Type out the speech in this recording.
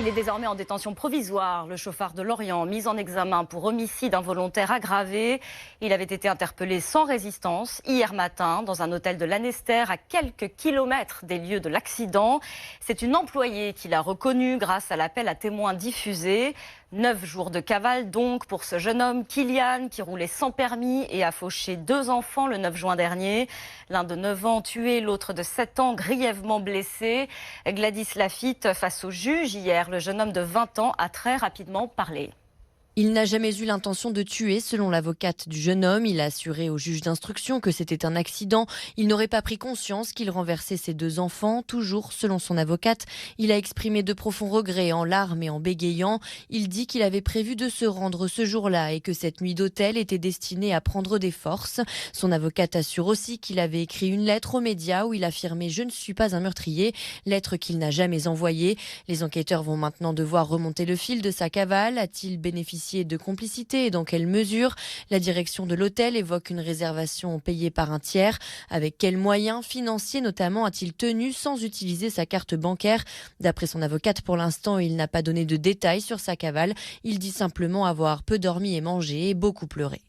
Il est désormais en détention provisoire. Le chauffard de Lorient, mis en examen pour homicide involontaire aggravé. Il avait été interpellé sans résistance hier matin dans un hôtel de Lanester à quelques kilomètres des lieux de l'accident. C'est une employée qui l'a reconnu grâce à l'appel à témoins diffusé. 9 jours de cavale donc pour ce jeune homme, Kylian, qui roulait sans permis et a fauché 2 enfants le 9 juin dernier. L'un de 9 ans tué, l'autre de 7 ans grièvement blessé. Gladys Lafitte face au juge hier. Le jeune homme de 20 ans a très rapidement parlé. Il n'a jamais eu l'intention de tuer, selon l'avocate du jeune homme. Il a assuré au juge d'instruction que c'était un accident. Il n'aurait pas pris conscience qu'il renversait ses 2 enfants. Toujours, selon son avocate, il a exprimé de profonds regrets en larmes et en bégayant. Il dit qu'il avait prévu de se rendre ce jour-là et que cette nuit d'hôtel était destinée à prendre des forces. Son avocate assure aussi qu'il avait écrit une lettre aux médias où il affirmait « Je ne suis pas un meurtrier », lettre qu'il n'a jamais envoyée. Les enquêteurs vont maintenant devoir remonter le fil de sa cavale. A-t-il bénéficié de complicité et dans quelle mesure? La direction de l'hôtel évoque une réservation payée par un tiers. Avec quels moyens financiers notamment a-t-il tenu sans utiliser sa carte bancaire? D'après son avocate, pour l'instant, il n'a pas donné de détails sur sa cavale. Il dit simplement avoir peu dormi et mangé et beaucoup pleuré.